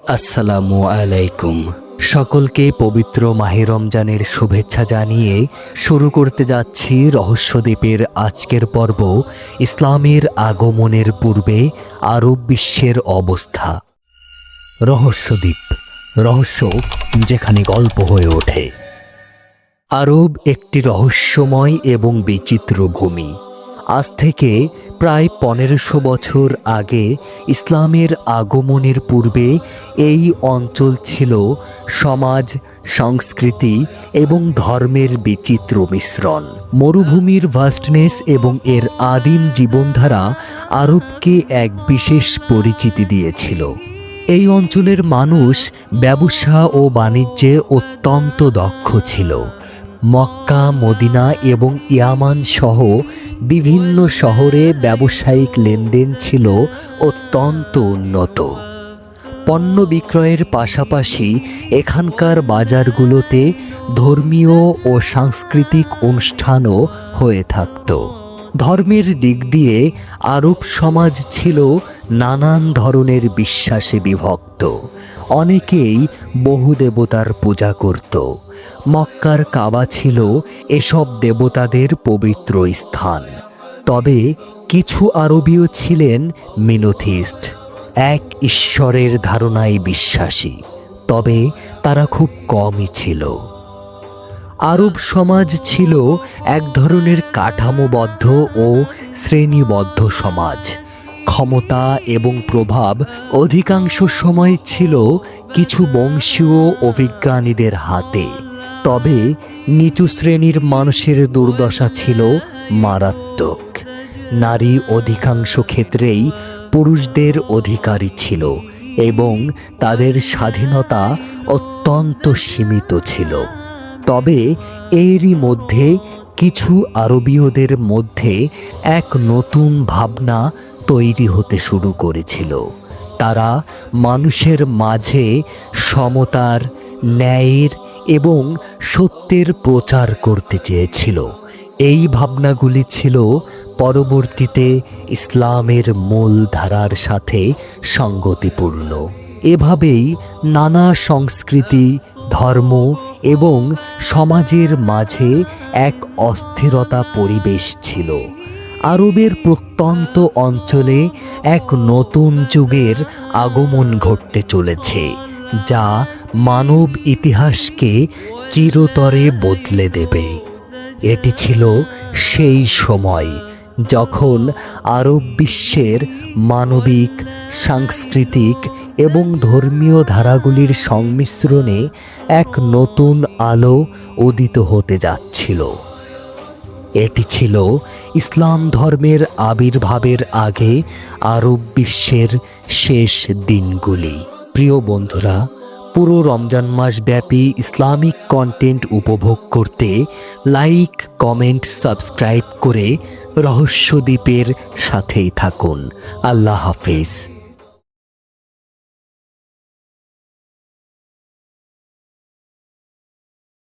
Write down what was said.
আসসালামু আলাইকুম। সকলকে পবিত্র মাহে রমজানের শুভেচ্ছা জানিয়ে শুরু করতে যাচ্ছি রহস্যদ্বীপের আজকের পর্ব, ইসলামের আগমনের পূর্বে আরব বিশ্বের অবস্থা। রহস্যদ্বীপ, রহস্য যেখানে গল্প হয়ে ওঠে। আরব একটি রহস্যময় এবং বিচিত্র ভূমি। আজ থেকে প্রায় 1500 বছর আগে, ইসলামের আগমনের পূর্বে এই অঞ্চল ছিল সমাজ, সংস্কৃতি এবং ধর্মের বিচিত্র মিশ্রণ। মরুভূমির ভাস্টনেস এবং এর আদিম জীবনধারা আরবকে এক বিশেষ পরিচিতি দিয়েছিল। এই অঞ্চলের মানুষ ব্যবসা ও বাণিজ্যে অত্যন্ত দক্ষ ছিল। মক্কা, মদিনা এবং ইয়ামান সহ বিভিন্ন শহরে ব্যবসায়িক লেনদেন ছিল অত্যন্ত উন্নত। পণ্য বিক্রয়ের পাশাপাশি এখানকার বাজারগুলোতে ধর্মীয় ও সাংস্কৃতিক অনুষ্ঠানও হয়ে থাকত। ধর্মের দিক দিয়ে আরব সমাজ ছিল নানান ধরনের বিশ্বাসে বিভক্ত। অনেকেই বহু দেবতার পূজা করত। মক্কার কাবা ছিল এসব দেবতাদের পবিত্র স্থান। তবে কিছু আরবীয় ছিলেন মিনোথিস্ট, এক ঈশ্বরের ধারণায় বিশ্বাসী। তবে তারা খুব কমই ছিল। আরব সমাজ ছিল এক ধরনের কাঠামোবদ্ধ ও শ্রেণীবদ্ধ সমাজ। ক্ষমতা এবং প্রভাব অধিকাংশ সময় ছিল কিছু বংশীয় অভিজ্ঞানীদের হাতে। তবে নিচু শ্রেণীর মানুষের দুর্দশা ছিল মারাত্মক। নারী অধিকাংশ ক্ষেত্রেই পুরুষদের অধিকারী ছিল এবং তাদের স্বাধীনতা অত্যন্ত সীমিত ছিল। তবে এরই মধ্যে কিছু আরবীয়দের মধ্যে এক নতুন ভাবনা তৈরি হতে শুরু করেছিল। তারা মানুষের মাঝে সমতার, ন্যায়ের এবং সত্যের প্রচার করতে চেয়েছিল। এই ভাবনাগুলি ছিল পরবর্তীতে ইসলামের মূল ধারার সাথে সঙ্গতিপূর্ণ। এভাবেই নানা সংস্কৃতি, ধর্ম এবং সমাজের মাঝে এক অস্থিরতা পরিবেশ ছিল। আরবের প্রত্যন্ত অঞ্চলে এক নতুন যুগের আগমন ঘটতে চলেছে, যা মানব ইতিহাসকে চিরতরে বদলে দেবে। এটি ছিল সেই সময় যখন আরব বিশ্বের মানবিক, সাংস্কৃতিক এবং ধর্মীয় ধারাগুলির সংমিশ্রণে এক নতুন আলো উদিত হতে যাচ্ছিল। এটি ছিল ইসলাম ধর্মের আবির্ভাবের আগে আরব বিশ্বের শেষ দিনগুলি। প্রিয় বন্ধুরা, পুরো রমজান মাস ব্যাপী ইসলামিক কন্টেন্ট উপভোগ করতে লাইক, কমেন্ট, সাবস্ক্রাইব করে রহস্যদ্বীপের সাথেই থাকুন। আল্লাহ হাফেজ।